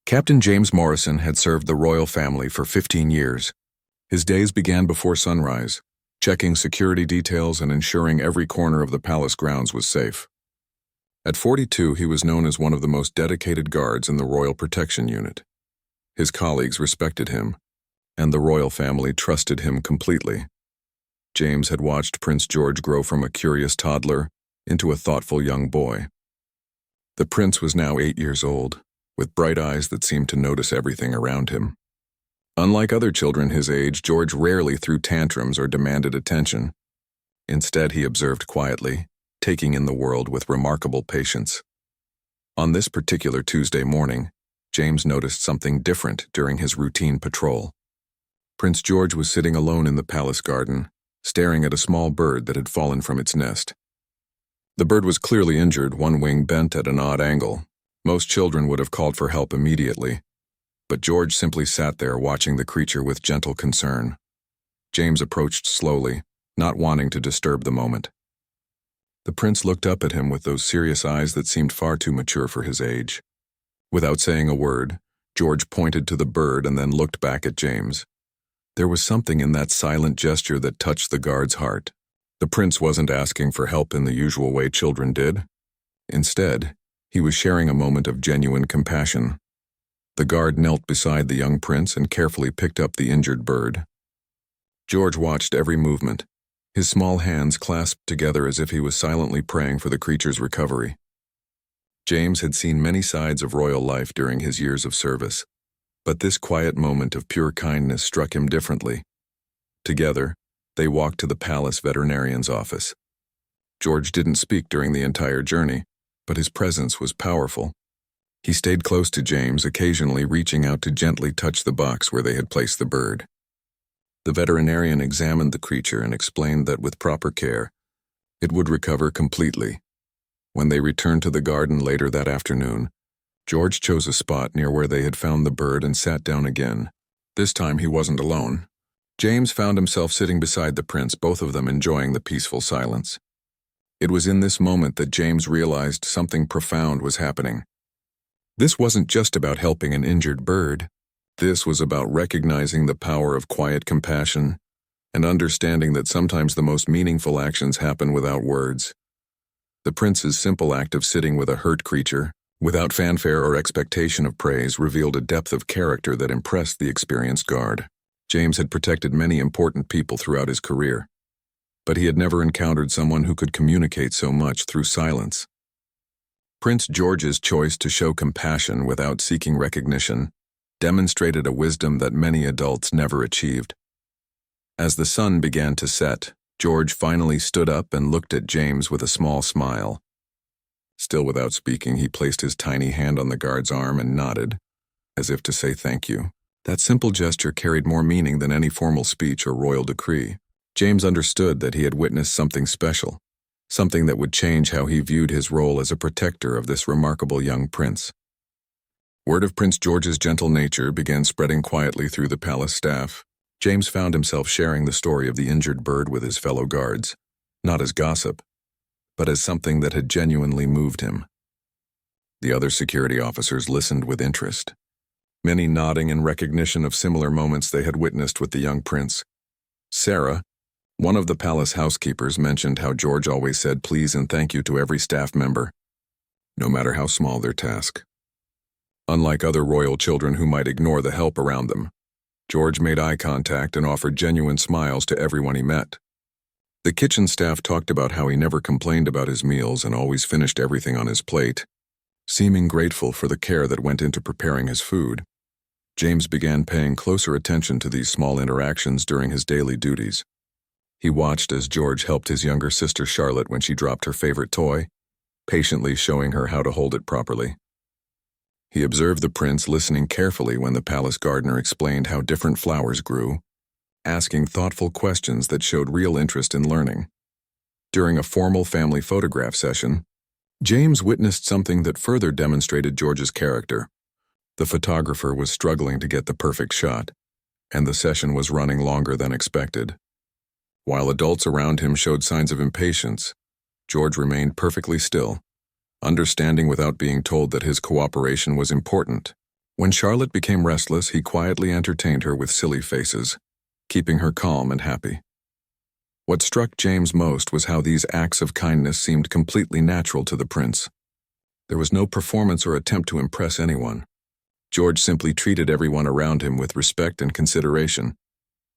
Captain James Morrison had served the royal family for 15 years. His days began before sunrise, checking security details and ensuring every corner of the palace grounds was safe. At 42, he was known as one of the most dedicated guards in the Royal Protection Unit. His colleagues respected him, and the royal family trusted him completely. James had watched Prince George grow from a curious toddler into a thoughtful young boy. The prince was now 8 years old, with bright eyes that seemed to notice everything around him. Unlike other children his age, George rarely threw tantrums or demanded attention. Instead, he observed quietly, taking in the world with remarkable patience. On this particular Tuesday morning, James noticed something different during his routine patrol. Prince George was sitting alone in the palace garden, staring at a small bird that had fallen from its nest. The bird was clearly injured, one wing bent at an odd angle. Most children would have called for help immediately, but George simply sat there watching the creature with gentle concern. James approached slowly, not wanting to disturb the moment. The prince looked up at him with those serious eyes that seemed far too mature for his age. Without saying a word, George pointed to the bird and then looked back at James. There was something in that silent gesture that touched the guard's heart. The prince wasn't asking for help in the usual way children did. Instead, he was sharing a moment of genuine compassion. The guard knelt beside the young prince and carefully picked up the injured bird. George watched every movement, his small hands clasped together as if he was silently praying for the creature's recovery. James had seen many sides of royal life during his years of service, but this quiet moment of pure kindness struck him differently. Together, they walked to the palace veterinarian's office. George didn't speak during the entire journey, but his presence was powerful. He stayed close to James, occasionally reaching out to gently touch the box where they had placed the bird. The veterinarian examined the creature and explained that with proper care, it would recover completely. When they returned to the garden later that afternoon, George chose a spot near where they had found the bird and sat down again. This time he wasn't alone. James found himself sitting beside the prince, both of them enjoying the peaceful silence. It was in this moment that James realized something profound was happening. This wasn't just about helping an injured bird. This was about recognizing the power of quiet compassion and understanding that sometimes the most meaningful actions happen without words. The prince's simple act of sitting with a hurt creature, without fanfare or expectation of praise, revealed a depth of character that impressed the experienced guard. James had protected many important people throughout his career, but he had never encountered someone who could communicate so much through silence. Prince George's choice to show compassion without seeking recognition demonstrated a wisdom that many adults never achieved. As the sun began to set, George finally stood up and looked at James with a small smile. Still without speaking, he placed his tiny hand on the guard's arm and nodded, as if to say thank you. That simple gesture carried more meaning than any formal speech or royal decree. James understood that he had witnessed something special, something that would change how he viewed his role as a protector of this remarkable young prince. Word of Prince George's gentle nature began spreading quietly through the palace staff. James found himself sharing the story of the injured bird with his fellow guards, not as gossip, but as something that had genuinely moved him. The other security officers listened with interest, many nodding in recognition of similar moments they had witnessed with the young prince. Sarah, one of the palace housekeepers, mentioned how George always said please and thank you to every staff member, no matter how small their task. Unlike other royal children who might ignore the help around them, George made eye contact and offered genuine smiles to everyone he met. The kitchen staff talked about how he never complained about his meals and always finished everything on his plate. Seeming grateful for the care that went into preparing his food, James began paying closer attention to these small interactions during his daily duties. He watched as George helped his younger sister Charlotte when she dropped her favorite toy, patiently showing her how to hold it properly. He observed the prince listening carefully when the palace gardener explained how different flowers grew, asking thoughtful questions that showed real interest in learning. During a formal family photograph session, James witnessed something that further demonstrated George's character. The photographer was struggling to get the perfect shot, and the session was running longer than expected. While adults around him showed signs of impatience, George remained perfectly still, understanding without being told that his cooperation was important. When Charlotte became restless, he quietly entertained her with silly faces, keeping her calm and happy. What struck James most was how these acts of kindness seemed completely natural to the prince. There was no performance or attempt to impress anyone. George simply treated everyone around him with respect and consideration,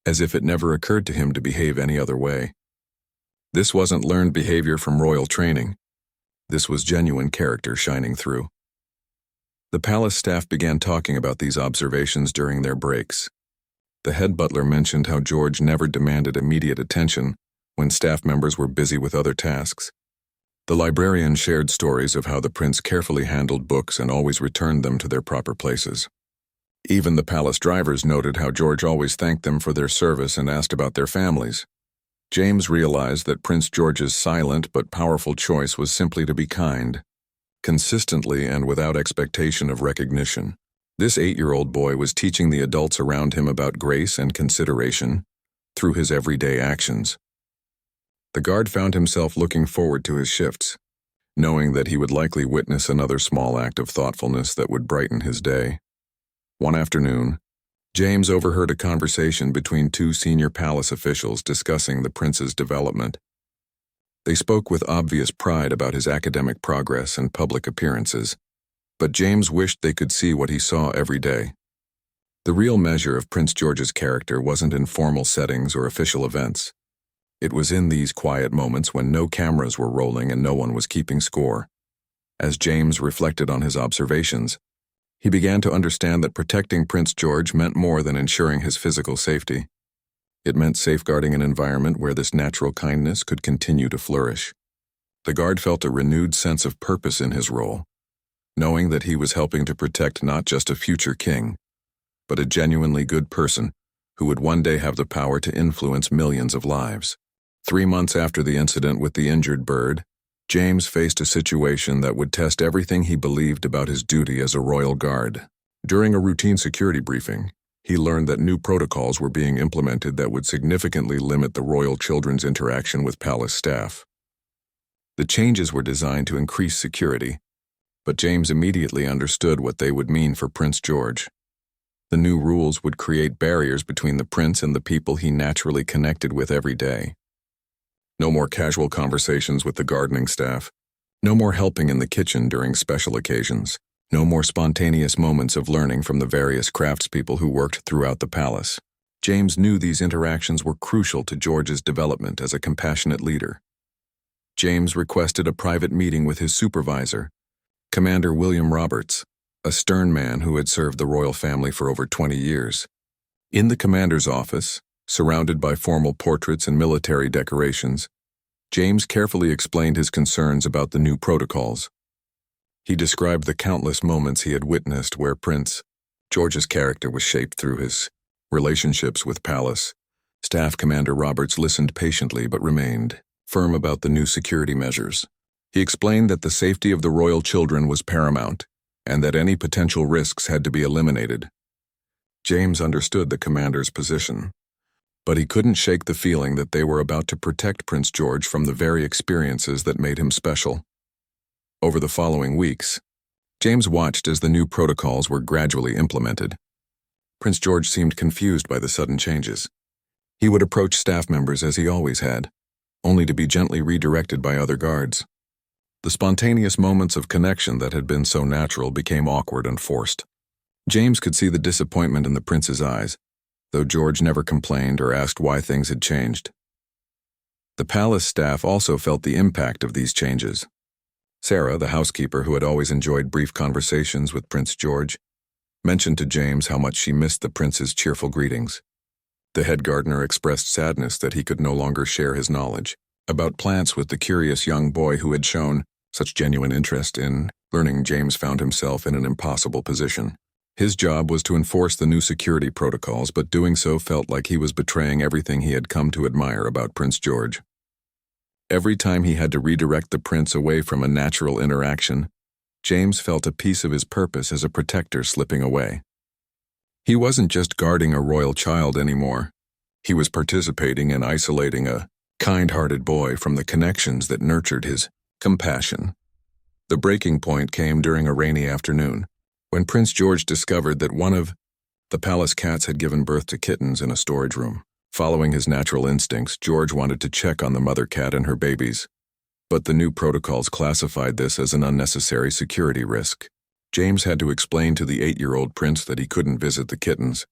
as if it never occurred to him to behave any other way. This wasn't learned behavior from royal training. This was genuine character shining through. The palace staff began talking about these observations during their breaks. The head butler mentioned how George never demanded immediate attention when staff members were busy with other tasks. The librarian shared stories of how the prince carefully handled books and always returned them to their proper places. Even the palace drivers noted how George always thanked them for their service and asked about their families. James realized that Prince George's silent but powerful choice was simply to be kind, consistently and without expectation of recognition. This 8-year-old boy was teaching the adults around him about grace and consideration through his everyday actions. The guard found himself looking forward to his shifts, knowing that he would likely witness another small act of thoughtfulness that would brighten his day. One afternoon, James overheard a conversation between two senior palace officials discussing the prince's development. They spoke with obvious pride about his academic progress and public appearances, but James wished they could see what he saw every day. The real measure of Prince George's character wasn't in formal settings or official events. It was in these quiet moments when no cameras were rolling and no one was keeping score. As James reflected on his observations, he began to understand that protecting Prince George meant more than ensuring his physical safety. It meant safeguarding an environment where this natural kindness could continue to flourish. The guard felt a renewed sense of purpose in his role, knowing that he was helping to protect not just a future king, but a genuinely good person who would one day have the power to influence millions of lives. 3 months after the incident with the injured bird, James faced a situation that would test everything he believed about his duty as a royal guard. During a routine security briefing, he learned that new protocols were being implemented that would significantly limit the royal children's interaction with palace staff. The changes were designed to increase security, but James immediately understood what they would mean for Prince George. The new rules would create barriers between the prince and the people he naturally connected with every day. No more casual conversations with the gardening staff. No more helping in the kitchen during special occasions. No more spontaneous moments of learning from the various craftspeople who worked throughout the palace. James knew these interactions were crucial to George's development as a compassionate leader. James requested a private meeting with his supervisor, Commander William Roberts, a stern man who had served the royal family for over 20 years. In the commander's office, surrounded by formal portraits and military decorations, James carefully explained his concerns about the new protocols. He described the countless moments he had witnessed where Prince George's character was shaped through his relationships with palace. Staff Commander Roberts listened patiently but remained firm about the new security measures. He explained that the safety of the royal children was paramount and that any potential risks had to be eliminated. James understood the commander's position, but he couldn't shake the feeling that they were about to protect Prince George from the very experiences that made him special. Over the following weeks, James watched as the new protocols were gradually implemented. Prince George seemed confused by the sudden changes. He would approach staff members as he always had, only to be gently redirected by other guards. The spontaneous moments of connection that had been so natural became awkward and forced. James could see the disappointment in the prince's eyes, though George never complained or asked why things had changed. The palace staff also felt the impact of these changes. Sarah, the housekeeper who had always enjoyed brief conversations with Prince George, mentioned to James how much she missed the prince's cheerful greetings. The head gardener expressed sadness that he could no longer share his knowledge about plants with the curious young boy who had shown such genuine interest in learning. James found himself in an impossible position. His job was to enforce the new security protocols, but doing so felt like he was betraying everything he had come to admire about Prince George. Every time he had to redirect the prince away from a natural interaction, James felt a piece of his purpose as a protector slipping away. He wasn't just guarding a royal child anymore. He was participating in isolating a kind-hearted boy from the connections that nurtured his compassion. The breaking point came during a rainy afternoon. When Prince George discovered that one of the palace cats had given birth to kittens in a storage room. Following his natural instincts, George wanted to check on the mother cat and her babies. But the new protocols classified this as an unnecessary security risk. James had to explain to the 8-year-old prince that he couldn't visit the kittens,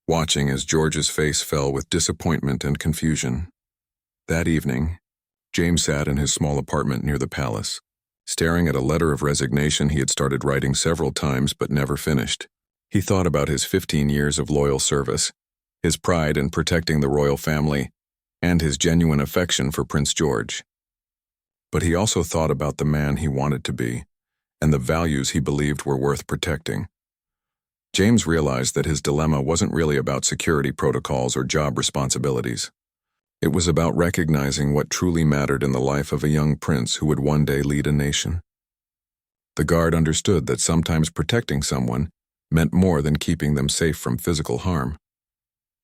watching as George's face fell with disappointment and confusion. That evening, James sat in his small apartment near the palace, staring at a letter of resignation he had started writing several times but never finished. He thought about his 15 years of loyal service, his pride in protecting the royal family, and his genuine affection for Prince George. But he also thought about the man he wanted to be, and the values he believed were worth protecting. James realized that his dilemma wasn't really about security protocols or job responsibilities. It was about recognizing what truly mattered in the life of a young prince who would one day lead a nation. The guard understood that sometimes protecting someone meant more than keeping them safe from physical harm.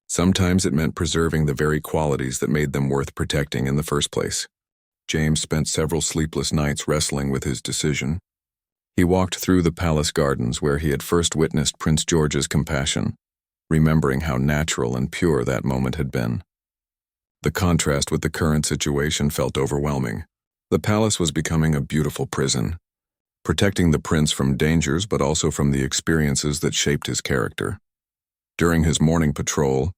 Sometimes it meant preserving the very qualities that made them worth protecting in the first place. James spent several sleepless nights wrestling with his decision. He walked through the palace gardens where he had first witnessed Prince George's compassion, remembering how natural and pure that moment had been. The contrast with the current situation felt overwhelming. The palace was becoming a beautiful prison, protecting the prince from dangers but also from the experiences that shaped his character. During his morning patrol,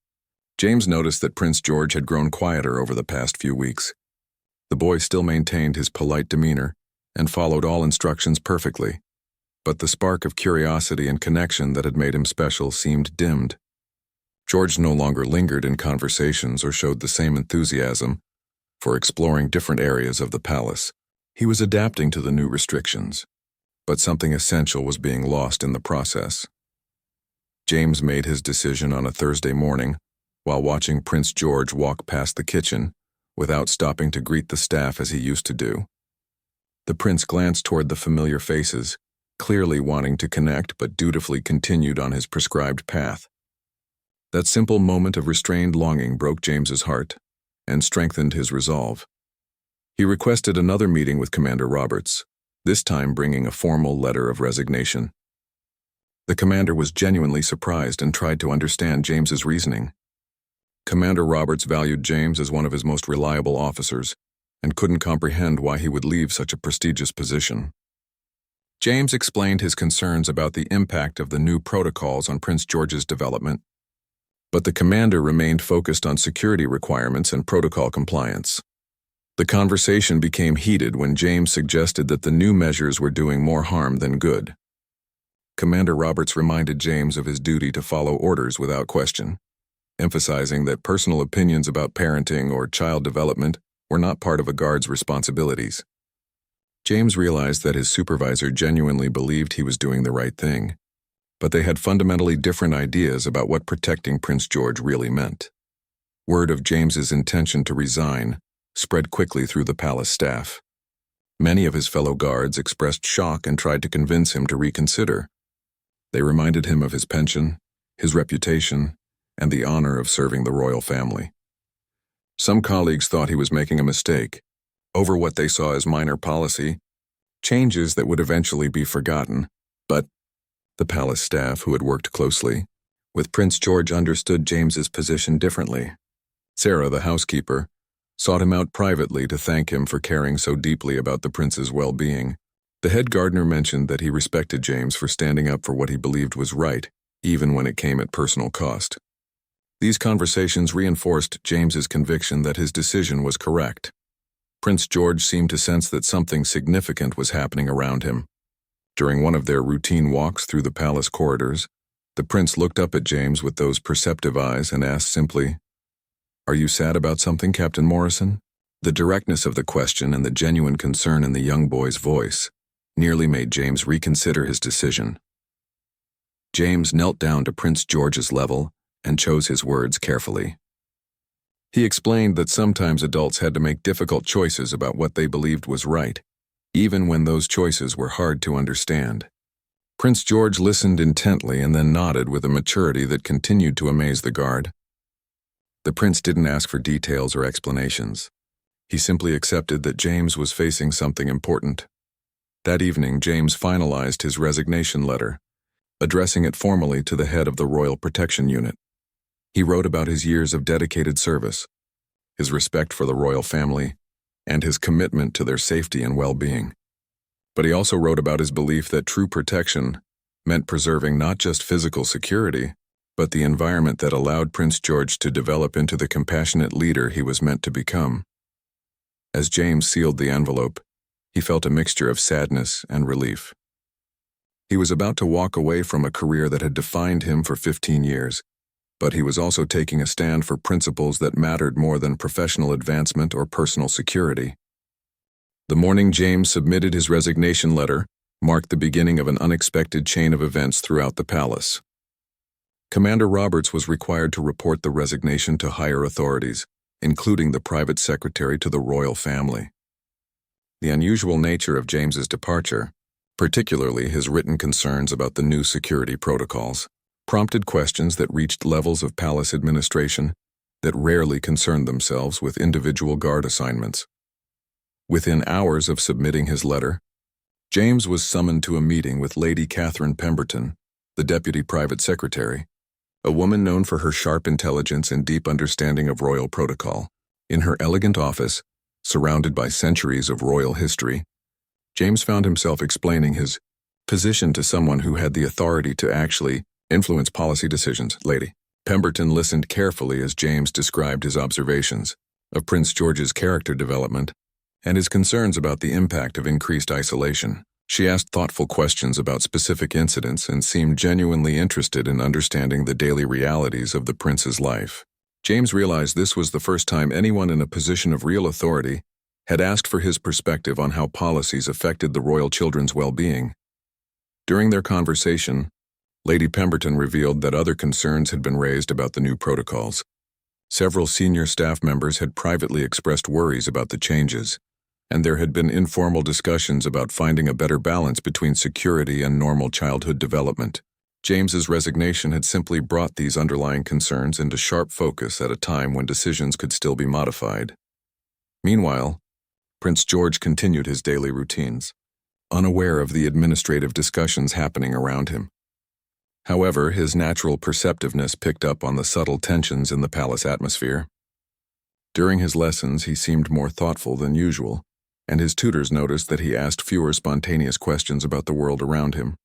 James noticed that Prince George had grown quieter over the past few weeks. The boy still maintained his polite demeanor and followed all instructions perfectly, but the spark of curiosity and connection that had made him special seemed dimmed. George no longer lingered in conversations or showed the same enthusiasm for exploring different areas of the palace. He was adapting to the new restrictions, but something essential was being lost in the process. James made his decision on a Thursday morning while watching Prince George walk past the kitchen without stopping to greet the staff as he used to do. The prince glanced toward the familiar faces, clearly wanting to connect but dutifully continued on his prescribed path. That simple moment of restrained longing broke James's heart and strengthened his resolve. He requested another meeting with Commander Roberts, this time bringing a formal letter of resignation. The commander was genuinely surprised and tried to understand James's reasoning. Commander Roberts valued James as one of his most reliable officers and couldn't comprehend why he would leave such a prestigious position. James explained his concerns about the impact of the new protocols on Prince George's development, but the commander remained focused on security requirements and protocol compliance. The conversation became heated when James suggested that the new measures were doing more harm than good. Commander Roberts reminded James of his duty to follow orders without question, emphasizing that personal opinions about parenting or child development were not part of a guard's responsibilities. James realized that his supervisor genuinely believed he was doing the right thing, but they had fundamentally different ideas about what protecting Prince George really meant. Word of James's intention to resign spread quickly through the palace staff. Many of his fellow guards expressed shock and tried to convince him to reconsider. They reminded him of his pension, his reputation, and the honor of serving the royal family. Some colleagues thought he was making a mistake, over what they saw as minor policy, changes that would eventually be forgotten, but the palace staff who had worked closely with Prince George understood James's position differently. Sarah, the housekeeper, sought him out privately to thank him for caring so deeply about the prince's well-being. The head gardener mentioned that he respected James for standing up for what he believed was right, even when it came at personal cost. These conversations reinforced James's conviction that his decision was correct. Prince George seemed to sense that something significant was happening around him. During one of their routine walks through the palace corridors, the prince looked up at James with those perceptive eyes and asked simply, "Are you sad about something, Captain Morrison?" The directness of the question and the genuine concern in the young boy's voice nearly made James reconsider his decision. James knelt down to Prince George's level and chose his words carefully. He explained that sometimes adults had to make difficult choices about what they believed was right, even when those choices were hard to understand. Prince George listened intently and then nodded with a maturity that continued to amaze the guard. The prince didn't ask for details or explanations. He simply accepted that James was facing something important. That evening, James finalized his resignation letter addressing it formally to the head of the Royal Protection Unit. He wrote about his years of dedicated service, his respect for the royal family, and his commitment to their safety and well-being. But he also wrote about his belief that true protection meant preserving not just physical security, but the environment that allowed Prince George to develop into the compassionate leader he was meant to become. As James sealed the envelope, he felt a mixture of sadness and relief. He was about to walk away from a career that had defined him for 15 years, but he was also taking a stand for principles that mattered more than professional advancement or personal security. The morning James submitted his resignation letter marked the beginning of an unexpected chain of events throughout the palace. Commander Roberts was required to report the resignation to higher authorities, including the private secretary to the royal family. The unusual nature of James's departure, particularly his written concerns about the new security protocols, prompted questions that reached levels of palace administration that rarely concerned themselves with individual guard assignments. Within hours of submitting his letter, James was summoned to a meeting with Lady Catherine Pemberton, the deputy private secretary, a woman known for her sharp intelligence and deep understanding of royal protocol. In her elegant office, surrounded by centuries of royal history, James found himself explaining his position to someone who had the authority to actually influence policy decisions. Lady Pemberton listened carefully as James described his observations of Prince George's character development and his concerns about the impact of increased isolation. She asked thoughtful questions about specific incidents and seemed genuinely interested in understanding the daily realities of the prince's life. James realized this was the first time anyone in a position of real authority had asked for his perspective on how policies affected the royal children's well-being. During their conversation, Lady Pemberton revealed that other concerns had been raised about the new protocols. Several senior staff members had privately expressed worries about the changes, and there had been informal discussions about finding a better balance between security and normal childhood development. James's resignation had simply brought these underlying concerns into sharp focus at a time when decisions could still be modified. Meanwhile, Prince George continued his daily routines, unaware of the administrative discussions happening around him. However, his natural perceptiveness picked up on the subtle tensions in the palace atmosphere. During his lessons, he seemed more thoughtful than usual, and his tutors noticed that he asked fewer spontaneous questions about the world around him.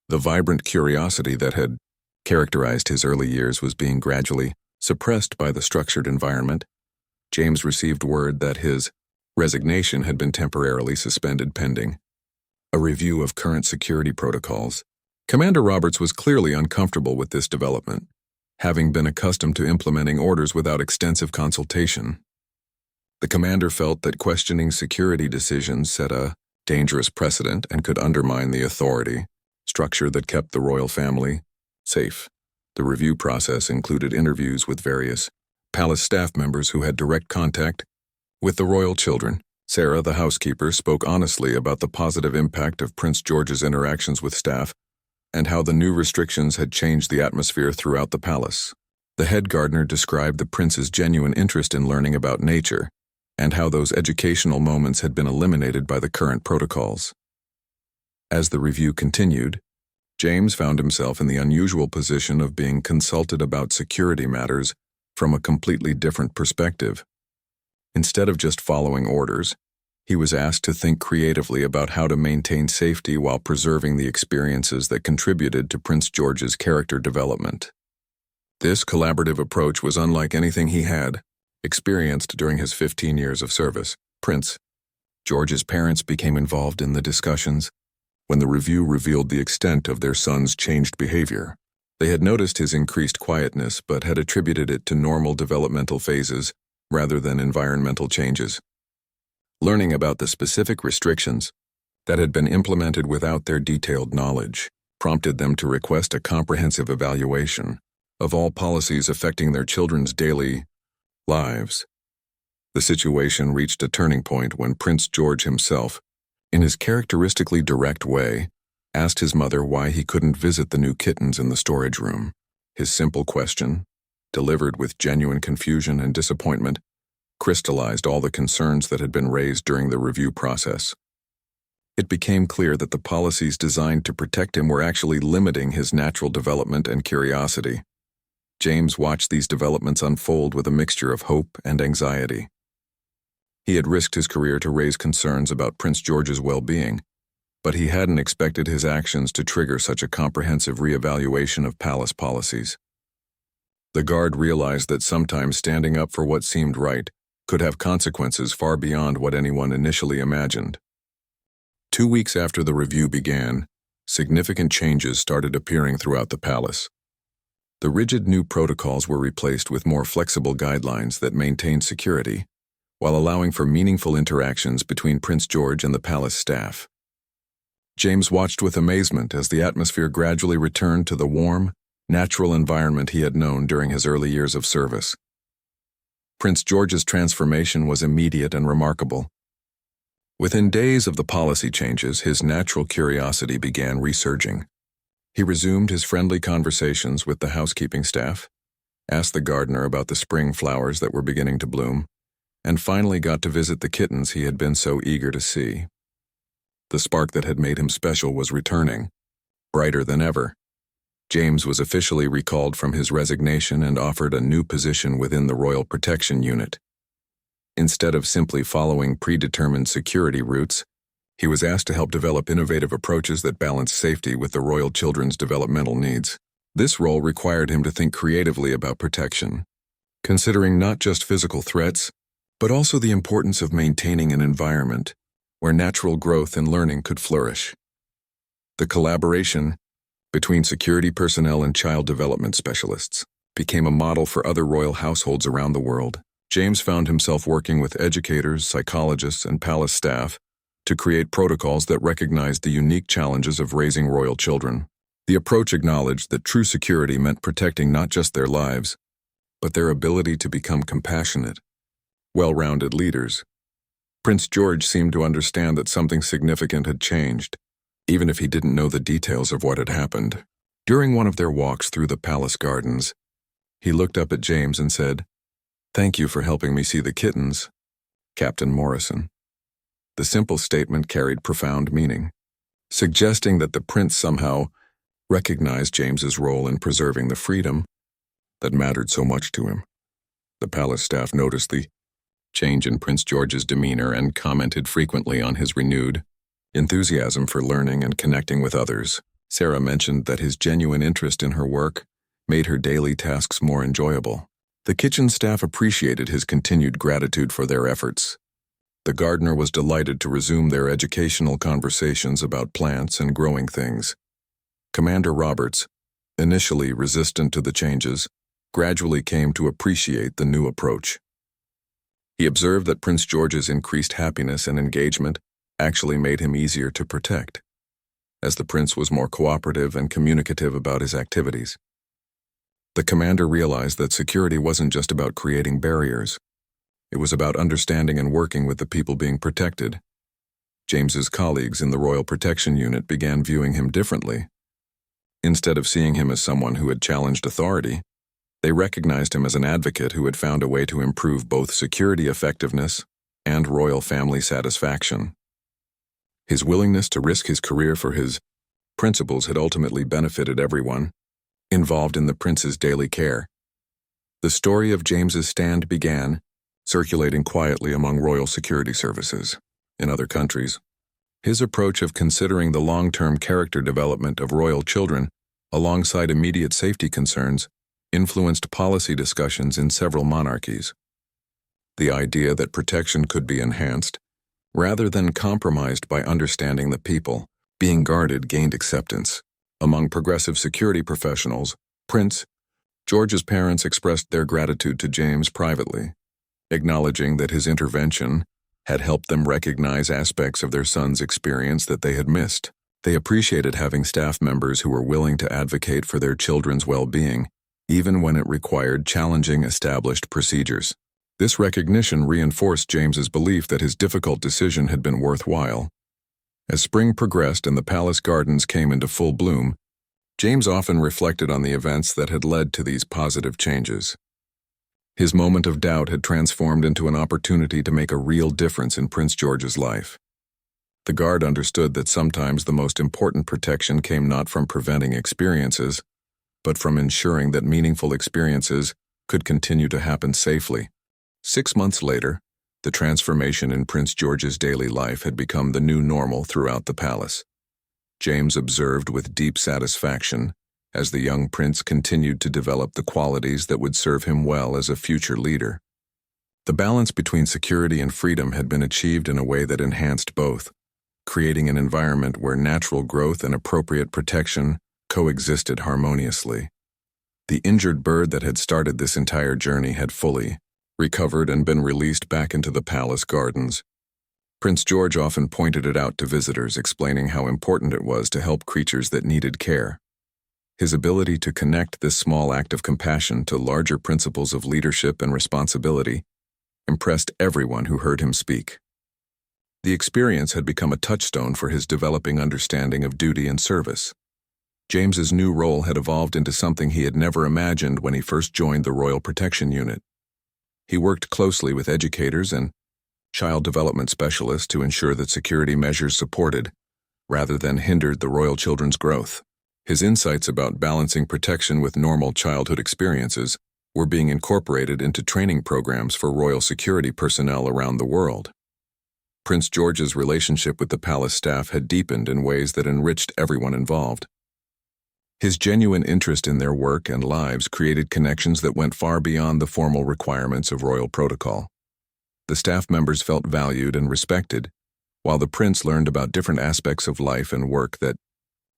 The vibrant curiosity that had characterized his early years was being gradually suppressed by the structured environment. James received word that his resignation had been temporarily suspended pending a review of current security protocols. Commander Roberts was clearly uncomfortable with this development, having been accustomed to implementing orders without extensive consultation. The commander felt that questioning security decisions set a dangerous precedent and could undermine the authority structure that kept the royal family safe. The review process included interviews with various palace staff members who had direct contact with the royal children. Sarah, the housekeeper, spoke honestly about the positive impact of Prince George's interactions with staff and how the new restrictions had changed the atmosphere throughout the palace. The head gardener described the prince's genuine interest in learning about nature and how those educational moments had been eliminated by the current protocols. As the review continued, James found himself in the unusual position of being consulted about security matters from a completely different perspective. Instead of just following orders, he was asked to think creatively about how to maintain safety while preserving the experiences that contributed to Prince George's character development. This collaborative approach was unlike anything he had experienced during his 15 years of service. Prince George's parents became involved in the discussions when the review revealed the extent of their son's changed behavior. They had noticed his increased quietness but had attributed it to normal developmental phases rather than environmental changes. Learning about the specific restrictions that had been implemented without their detailed knowledge prompted them to request a comprehensive evaluation of all policies affecting their children's daily lives. The situation reached a turning point when Prince George himself, in his characteristically direct way, asked his mother why he couldn't visit the new kittens in the storage room. His simple question, delivered with genuine confusion and disappointment, crystallized all the concerns that had been raised during the review process. It became clear that the policies designed to protect him were actually limiting his natural development and curiosity. James watched these developments unfold with a mixture of hope and anxiety. He had risked his career to raise concerns about Prince George's well-being, but he hadn't expected his actions to trigger such a comprehensive reevaluation of palace policies. The guard realized that sometimes standing up for what seemed right could have consequences far beyond what anyone initially imagined. 2 weeks after the review began, significant changes started appearing throughout the palace. The rigid new protocols were replaced with more flexible guidelines that maintained security, while allowing for meaningful interactions between Prince George and the palace staff. James watched with amazement as the atmosphere gradually returned to the warm, natural environment he had known during his early years of service. Prince George's transformation was immediate and remarkable. Within days of the policy changes, his natural curiosity began resurging. He resumed his friendly conversations with the housekeeping staff, asked the gardener about the spring flowers that were beginning to bloom, and finally got to visit the kittens he had been so eager to see. The spark that had made him special was returning, brighter than ever. James was officially recalled from his resignation and offered a new position within the Royal Protection Unit. Instead of simply following predetermined security routes, he was asked to help develop innovative approaches that balanced safety with the royal children's developmental needs. This role required him to think creatively about protection, considering not just physical threats, but also the importance of maintaining an environment where natural growth and learning could flourish. The collaboration between security personnel and child development specialists became a model for other royal households around the world. James found himself working with educators, psychologists, and palace staff to create protocols that recognized the unique challenges of raising royal children. The approach acknowledged that true security meant protecting not just their lives, but their ability to become compassionate, well-rounded leaders. Prince George seemed to understand that something significant had changed, even if he didn't know the details of what had happened. During one of their walks through the palace gardens, he looked up at James and said, "Thank you for helping me see the kittens, Captain Morrison." The simple statement carried profound meaning, suggesting that the prince somehow recognized James's role in preserving the freedom that mattered so much to him. The palace staff noticed the change in Prince George's demeanor and commented frequently on his renewed enthusiasm for learning and connecting with others. Sarah mentioned that his genuine interest in her work made her daily tasks more enjoyable. The kitchen staff appreciated his continued gratitude for their efforts. The gardener was delighted to resume their educational conversations about plants and growing things. Commander Roberts, initially resistant to the changes, gradually came to appreciate the new approach. He observed that Prince George's increased happiness and engagement actually made him easier to protect, as the prince was more cooperative and communicative about his activities. The commander realized that security wasn't just about creating barriers. It was about understanding and working with the people being protected. James's colleagues in the Royal Protection Unit began viewing him differently. Instead of seeing him as someone who had challenged authority, they recognized him as an advocate who had found a way to improve both security effectiveness and royal family satisfaction. His willingness to risk his career for his principles had ultimately benefited everyone involved in the prince's daily care. The story of James's stand began circulating quietly among royal security services. In other countries, his approach of considering the long-term character development of royal children alongside immediate safety concerns influenced policy discussions in several monarchies. The idea that protection could be enhanced, rather than compromised by understanding the people being guarded, gained acceptance. Among progressive security professionals, Prince George's parents expressed their gratitude to James privately, acknowledging that his intervention had helped them recognize aspects of their son's experience that they had missed. They appreciated having staff members who were willing to advocate for their children's well-being, even when it required challenging established procedures. This recognition reinforced James's belief that his difficult decision had been worthwhile. As spring progressed and the palace gardens came into full bloom, James often reflected on the events that had led to these positive changes. His moment of doubt had transformed into an opportunity to make a real difference in Prince George's life. The guard understood that sometimes the most important protection came not from preventing experiences, but from ensuring that meaningful experiences could continue to happen safely. 6 months later, the transformation in Prince George's daily life had become the new normal throughout the palace. James observed with deep satisfaction as the young prince continued to develop the qualities that would serve him well as a future leader. The balance between security and freedom had been achieved in a way that enhanced both, creating an environment where natural growth and appropriate protection coexisted harmoniously. The injured bird that had started this entire journey had fully recovered and been released back into the palace gardens. Prince George often pointed it out to visitors, explaining how important it was to help creatures that needed care. His ability to connect this small act of compassion to larger principles of leadership and responsibility impressed everyone who heard him speak. The experience had become a touchstone for his developing understanding of duty and service. James's new role had evolved into something he had never imagined when he first joined the Royal Protection Unit. He worked closely with educators and child development specialists to ensure that security measures supported, rather than hindered, the royal children's growth. His insights about balancing protection with normal childhood experiences were being incorporated into training programs for royal security personnel around the world. Prince George's relationship with the palace staff had deepened in ways that enriched everyone involved. His genuine interest in their work and lives created connections that went far beyond the formal requirements of royal protocol. The staff members felt valued and respected, while the prince learned about different aspects of life and work that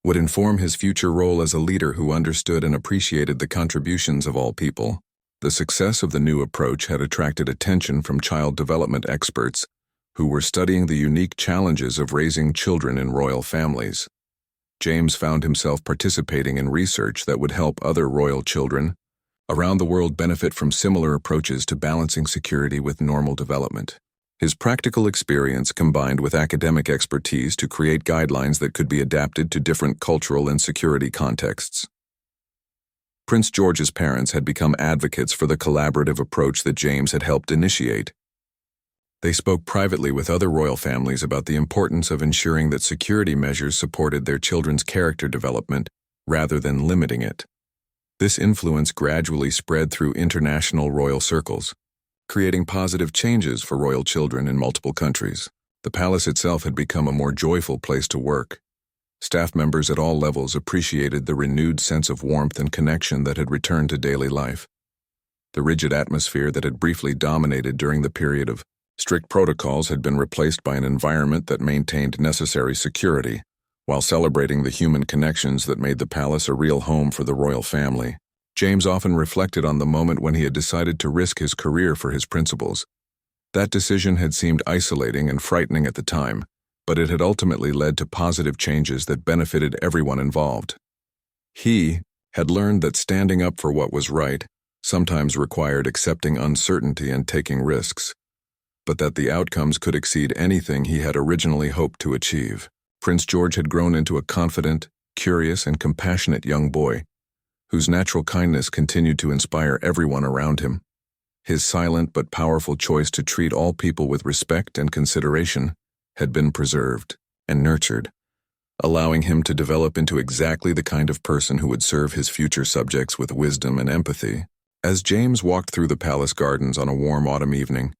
would inform his future role as a leader who understood and appreciated the contributions of all people. The success of the new approach had attracted attention from child development experts who were studying the unique challenges of raising children in royal families. James found himself participating in research that would help other royal children around the world benefit from similar approaches to balancing security with normal development. His practical experience combined with academic expertise to create guidelines that could be adapted to different cultural and security contexts. Prince George's parents had become advocates for the collaborative approach that James had helped initiate. They spoke privately with other royal families about the importance of ensuring that security measures supported their children's character development rather than limiting it. This influence gradually spread through international royal circles, creating positive changes for royal children in multiple countries. The palace itself had become a more joyful place to work. Staff members at all levels appreciated the renewed sense of warmth and connection that had returned to daily life. The rigid atmosphere that had briefly dominated during the period of strict protocols had been replaced by an environment that maintained necessary security, while celebrating the human connections that made the palace a real home for the royal family. James often reflected on the moment when he had decided to risk his career for his principles. That decision had seemed isolating and frightening at the time, but it had ultimately led to positive changes that benefited everyone involved. He had learned that standing up for what was right sometimes required accepting uncertainty and taking risks, but that the outcomes could exceed anything he had originally hoped to achieve. Prince George had grown into a confident, curious, and compassionate young boy, whose natural kindness continued to inspire everyone around him. His silent but powerful choice to treat all people with respect and consideration had been preserved and nurtured, allowing him to develop into exactly the kind of person who would serve his future subjects with wisdom and empathy. As James walked through the palace gardens on a warm autumn evening,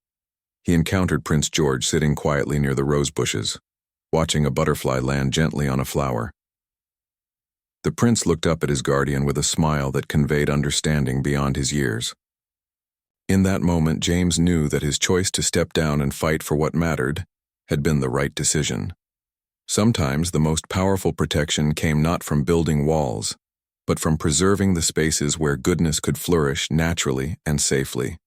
he encountered Prince George sitting quietly near the rose bushes, watching a butterfly land gently on a flower. The prince looked up at his guardian with a smile that conveyed understanding beyond his years. In that moment, James knew that his choice to step down and fight for what mattered had been the right decision. Sometimes the most powerful protection came not from building walls, but from preserving the spaces where goodness could flourish naturally and safely.